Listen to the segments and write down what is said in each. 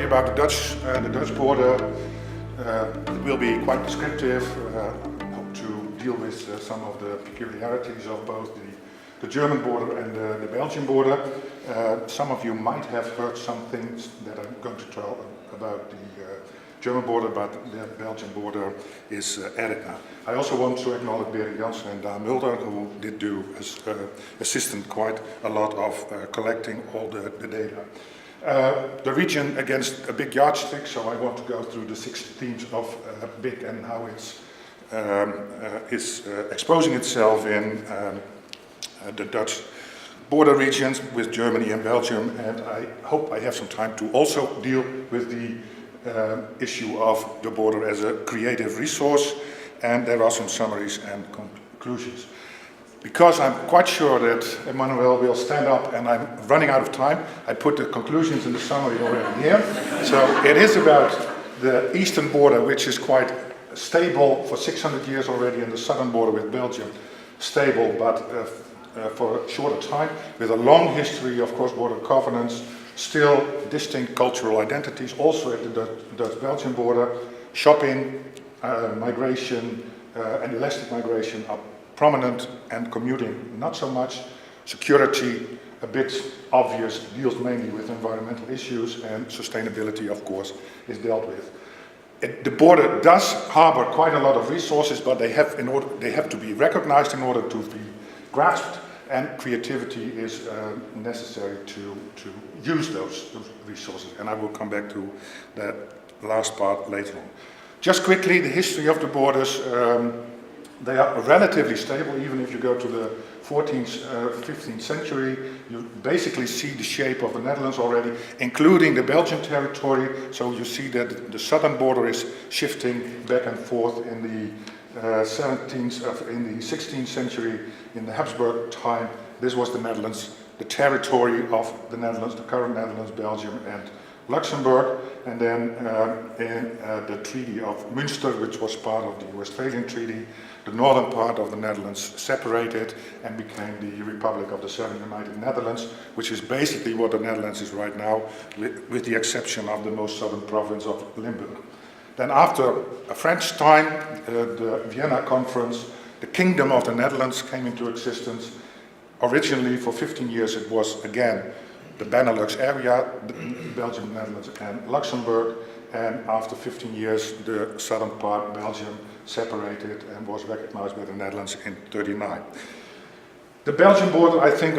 about the Dutch border. It will be quite descriptive. Hope to deal with some of the peculiarities of both the German border and the Belgian border. Some of you might have heard some things that I'm going to tell about the German border, but the Belgian border is added now. I also want to acknowledge Berry Janssen and Daan Mulder, who did do assistant quite a lot of collecting all the data. The region against a big yardstick, so I want to go through the 6 themes of big and how it's exposing itself in the Dutch border regions with Germany and Belgium, and I hope I have some time to also deal with the issue of the border as a creative resource, and there are some summaries and conclusions. Because I'm quite sure that Emmanuel will stand up and I'm running out of time, I put the conclusions in the summary already here. So it is about the eastern border, which is quite stable for 600 years already, and the southern border with Belgium, stable but for a shorter time, with a long history of cross-border covenants, still distinct cultural identities, also at the Dutch-Belgian border. Shopping, migration, and elastic migration are prominent, and commuting not so much. Security, a bit obvious, deals mainly with environmental issues, and sustainability, of course, is dealt with. The border does harbor quite a lot of resources, but they have to be recognized in order to be grasped, and creativity is necessary to use those resources, and I will come back to that last part later on. Just quickly, the history of the borders. They are relatively stable, even if you go to the 14th, 15th century. You basically see the shape of the Netherlands already, including the Belgian territory. So you see that the southern border is shifting back and forth in the 16th century, in the Habsburg time. This was the Netherlands, the territory of the Netherlands, the current Netherlands, Belgium, and Luxembourg, and then in the Treaty of Münster, which was part of the Westphalian Treaty, the northern part of the Netherlands separated and became the Republic of the Seven United Netherlands, which is basically what the Netherlands is right now, with the exception of the most southern province of Limburg. Then after a French time, the Vienna Conference, the Kingdom of the Netherlands came into existence. Originally, for 15 years, it was again the Benelux area, Belgium, Netherlands, and Luxembourg, and after 15 years, the southern part, Belgium, separated and was recognized by the Netherlands in 1939. The Belgian border, I think,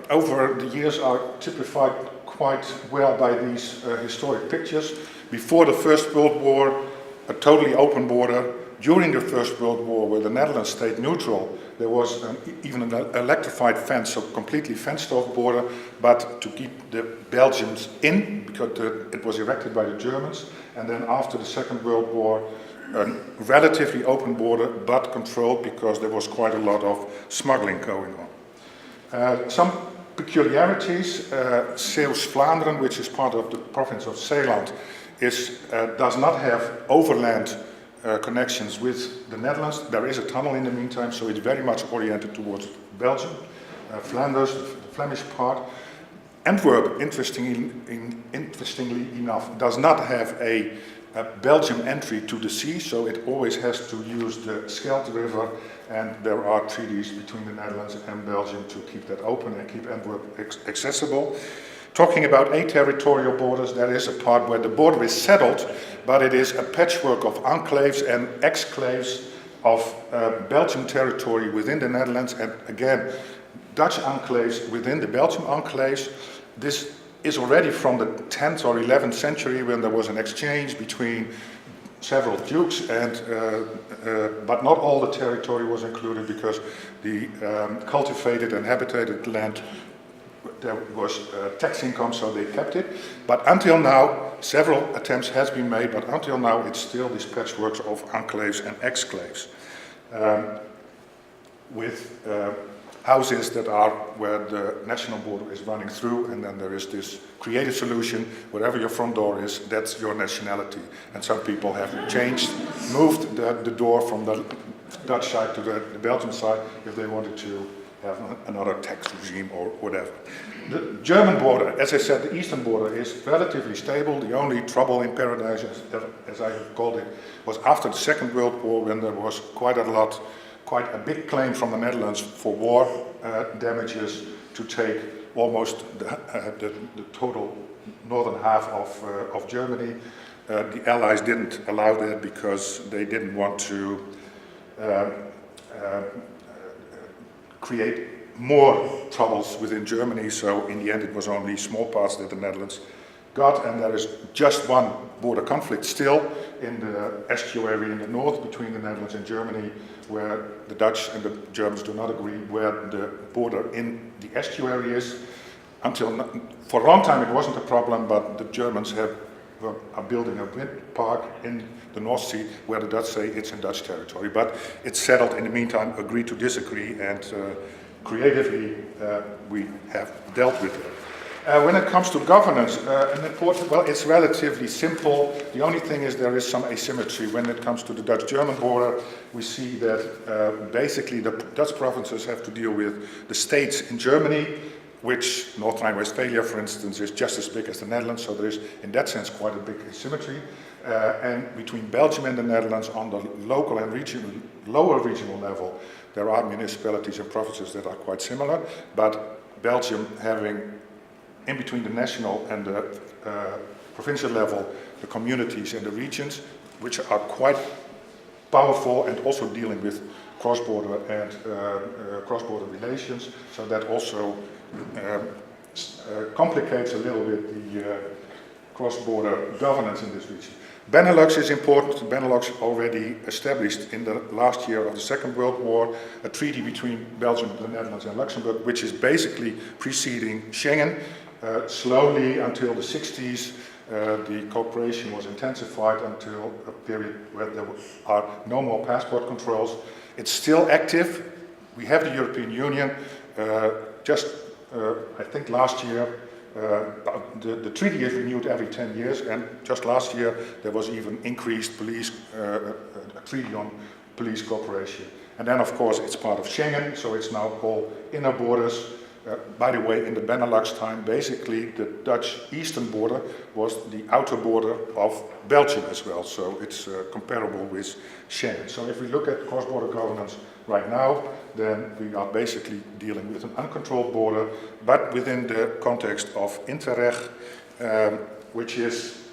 over the years are typified quite well by these historic pictures. Before the First World War, a totally open border. During the First World War, where the Netherlands stayed neutral, there was even an electrified fence, so completely fenced-off border, but to keep the Belgians in, because it was erected by the Germans. And then after the Second World War, a relatively open border, but controlled, because there was quite a lot of smuggling going on. Some peculiarities. Zeeuws-Vlaanderen, which is part of the province of Zeeland, does not have overland connections with the Netherlands. There is a tunnel in the meantime, so it's very much oriented towards Belgium. Flanders, the Flemish part. Antwerp, interestingly enough, does not have a Belgium entry to the sea, so it always has to use the Scheldt River, and there are treaties between the Netherlands and Belgium to keep that open and keep Antwerp accessible. Talking about aterritorial borders, there is a part where the border is settled, but it is a patchwork of enclaves and exclaves of Belgian territory within the Netherlands, and again, Dutch enclaves within the Belgian enclaves. This is already from the 10th or 11th century, when there was an exchange between several dukes, and but not all the territory was included, because the cultivated and habitated land, there was tax income, so they kept it. But until now, several attempts has been made, but until now it's still these patchworks of enclaves and exclaves, with houses that are where the national border is running through, and then there is this creative solution: wherever your front door is, that's your nationality. And some people have moved the door from the Dutch side to the Belgian side if they wanted to have another tax regime or whatever. The German border, as I said, the eastern border is relatively stable. The only trouble in paradise, as I have called it, was after the Second World War, when there was quite a big claim from the Netherlands for war damages to take almost the total northern half of Germany. The Allies didn't allow that because they didn't want to create more troubles within Germany, so in the end it was only small parts that the Netherlands got, and there is just one border conflict still in the estuary in the north between the Netherlands and Germany, where the Dutch and the Germans do not agree where the border in the estuary is. For a long time it wasn't a problem, but the Germans are building a wind park in the North Sea where the Dutch say it's in Dutch territory. But it's settled in the meantime, agree to disagree, and creatively we have dealt with it. When it comes to governance, it's relatively simple. The only thing is there is some asymmetry. When it comes to the Dutch-German border, we see that basically the Dutch provinces have to deal with the states in Germany, which North Rhine-Westphalia, for instance, is just as big as the Netherlands, so there is, in that sense, quite a big asymmetry. And between Belgium and the Netherlands, on the local and lower regional level, there are municipalities and provinces that are quite similar, but Belgium having, in between the national and the provincial level, the communities and the regions, which are quite powerful and also dealing with cross-border and cross-border relations, so that also complicates a little bit the cross-border governance in this region. Benelux is important. Benelux already established in the last year of the Second World War a treaty between Belgium, the Netherlands and Luxembourg, which is basically preceding Schengen. Slowly until the 60s, the cooperation was intensified until a period where there are no more passport controls. It's still active. We have the European Union. I think last year, the treaty is renewed every 10 years, and just last year there was even increased a treaty on police cooperation. And then, of course, it's part of Schengen, so it's now called inner borders. By the way, in the Benelux time, basically the Dutch eastern border was the outer border of Belgium as well, so it's comparable with Schengen. So if we look at cross-border governance right now, then we are basically dealing with an uncontrolled border, but within the context of Interreg, which is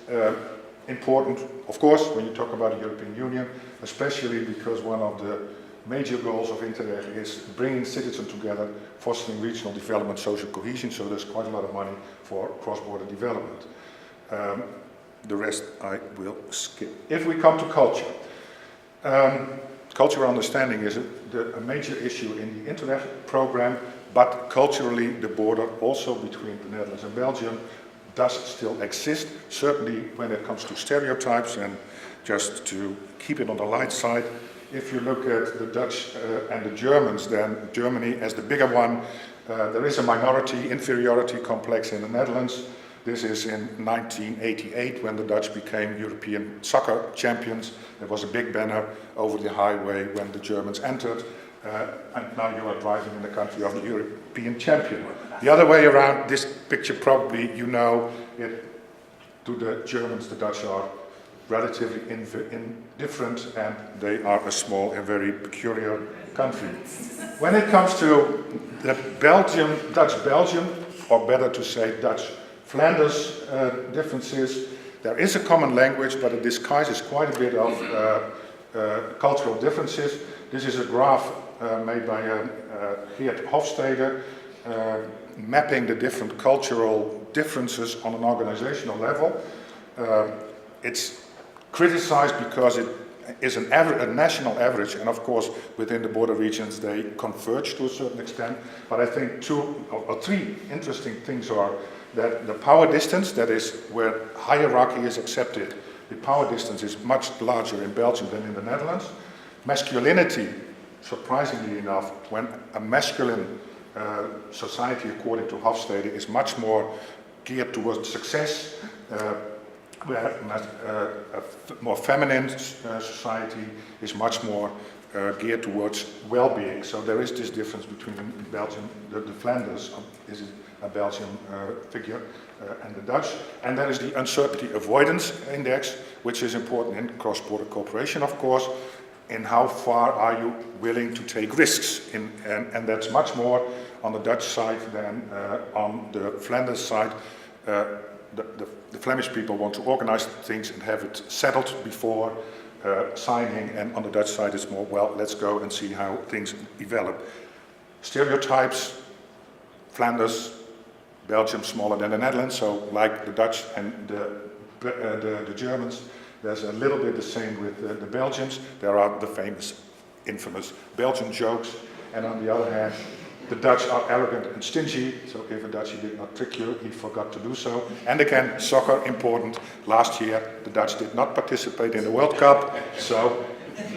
important, of course, when you talk about the European Union, especially because one of the major goals of Interreg is bringing citizens together, fostering regional development, social cohesion, so there's quite a lot of money for cross-border development. The rest I will skip. If we come to culture, cultural understanding is a major issue in the Interreg program, but culturally the border also between the Netherlands and Belgium does still exist, certainly when it comes to stereotypes. And just to keep it on the light side, if you look at the Dutch and the Germans, then Germany as the bigger one, there is a minority inferiority complex in the Netherlands. This is in 1988 when the Dutch became European soccer champions. There was a big banner over the highway when the Germans entered, and now you are driving in the country of the European champion. The other way around, this picture probably you know it. To the Germans, the Dutch are relatively indifferent, and they are a small and very peculiar country. When it comes to the Dutch Belgium, or better to say Dutch Flanders differences, there is a common language, but it disguises quite a bit of cultural differences. This is a graph made by Geert Hofstede, mapping the different cultural differences on an organizational level. It's criticized because it is a national average, and of course within the border regions they converge to a certain extent, but I think two or three interesting things are that the power distance, that is where hierarchy is accepted, the power distance is much larger in Belgium than in the Netherlands. Masculinity, surprisingly enough, when a masculine society, according to Hofstede, is much more geared towards success, where a more feminine society is much more geared towards well-being. So there is this difference between Belgium, the Flanders, is a Belgian figure, and the Dutch. And there is the uncertainty avoidance index, which is important in cross-border cooperation, of course. In how far are you willing to take risks? And that's much more on the Dutch side than on the Flanders side. The Flemish people want to organize things and have it settled before signing, and on the Dutch side it's more, well, let's go and see how things develop. Stereotypes, Flanders, Belgium smaller than the Netherlands, so like the Dutch and the Germans, there's a little bit the same with the Belgians. There are the famous, infamous Belgian jokes, and on the other hand, the Dutch are arrogant and stingy, so if a Dutchie did not trick you, he forgot to do so. And again, soccer, important. Last year, the Dutch did not participate in the World Cup, so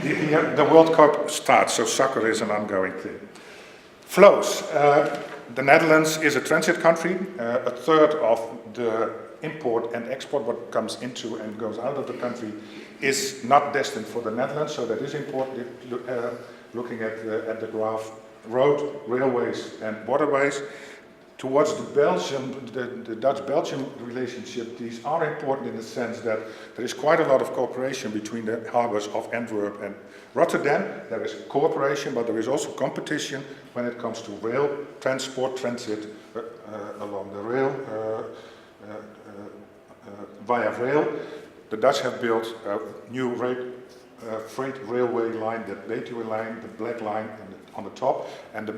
the World Cup starts, so soccer is an ongoing thing. Flows. The Netherlands is a transit country. A third of the import and export, what comes into and goes out of the country, is not destined for the Netherlands, so that is important. Looking at the graph, road, railways and waterways. Towards the Dutch-Belgian relationship, these are important in the sense that there is quite a lot of cooperation between the harbors of Antwerp and Rotterdam. There is cooperation, but there is also competition when it comes to rail transport, transit along the rail, via rail. The Dutch have built a new freight railway line, the Betuwe line, the Black line on the top, and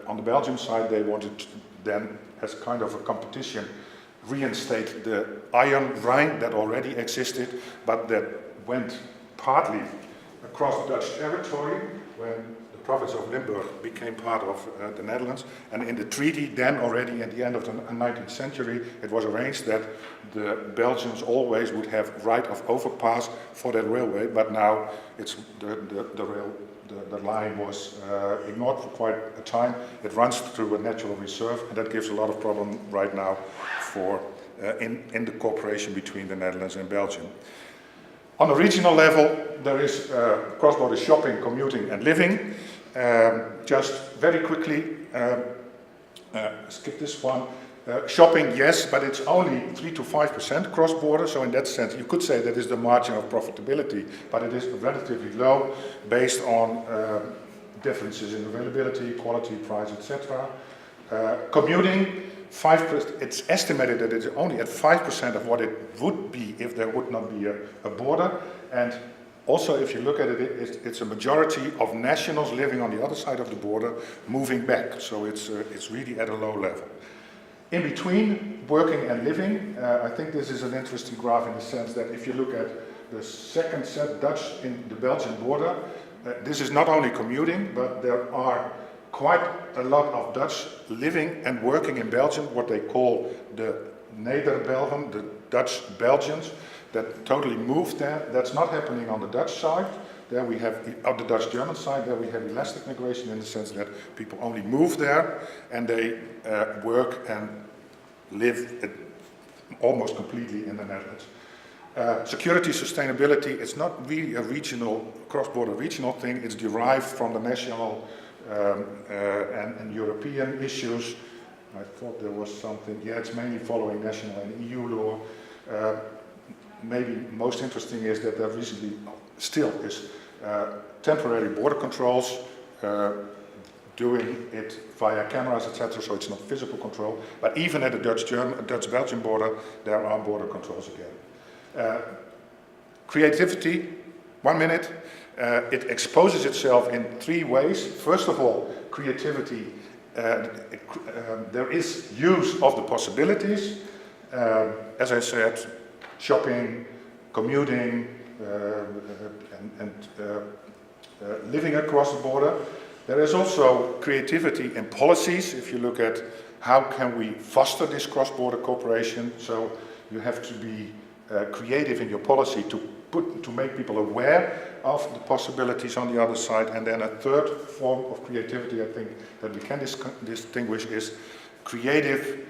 on the Belgian side they wanted to then, as kind of a competition, reinstate the Iron Rhine that already existed, but that went partly across Dutch territory when the province of Limburg became part of the Netherlands. And in the treaty then already at the end of the 19th century, it was arranged that the Belgians always would have right of overpass for that railway, but now it's the line was ignored for quite a time. It runs through a natural reserve, and that gives a lot of problem right now for in the cooperation between the Netherlands and Belgium. On a regional level, there is cross-border shopping, commuting and living. Just very quickly, skip this one. Shopping, yes, but it's only 3 to 5% cross-border, so in that sense you could say that is the margin of profitability, but it is relatively low based on differences in availability, quality, price, etc. Commuting, 5%, it's estimated that it's only at 5% of what it would be if there would not be a border, and also if you look at it, it's a majority of nationals living on the other side of the border moving back, so it's really at a low level. In between working and living, I think this is an interesting graph in the sense that if you look at the second set, Dutch in the Belgian border, this is not only commuting, but there are quite a lot of Dutch living and working in Belgium, what they call the Neder-Belgen, the Dutch Belgians, that totally moved there. That's not happening on the Dutch side. There we have, on the Dutch-German side, there we have elastic migration in the sense that people only move there and they work and live almost completely in the Netherlands. Security, sustainability, it's not really a regional, cross-border regional thing, it's derived from the national and European issues. I thought there was something, yeah, it's mainly following national and EU law. Maybe most interesting is that there recently still is temporary border controls, doing it via cameras, etc., so it's not physical control. But even at the Dutch-Belgian border, there are border controls again. Creativity, 1 minute. It exposes itself in 3 ways. First of all, creativity, there is use of the possibilities. As I said, shopping, commuting, and living across the border. There is also creativity in policies. If you look at how can we foster this cross-border cooperation, so you have to be creative in your policy to make people aware of the possibilities on the other side. And then a third form of creativity, I think, that we can distinguish is creative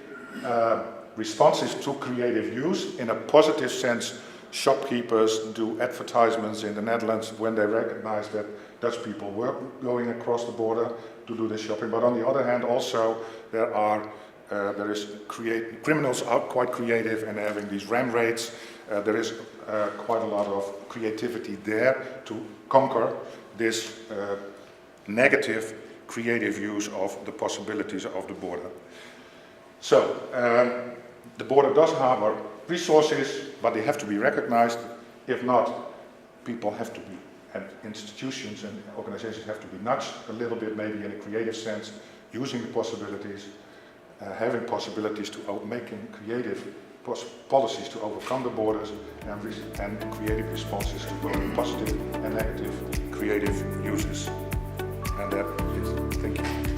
responses to creative use in a positive sense shopkeepers do advertisements in the Netherlands when they recognize that Dutch people were going across the border to do this shopping. But on the other hand, also criminals are quite creative and having these ram raids. There is quite a lot of creativity there to conquer this negative creative use of the possibilities of the border. So the border does harbor resources, but they have to be recognized. If not, people have to be, and institutions and organizations have to be nudged a little bit, maybe in a creative sense, using the possibilities, having possibilities to making creative policies to overcome the borders, and creative responses to both positive and negative creative uses. And that is, thank you.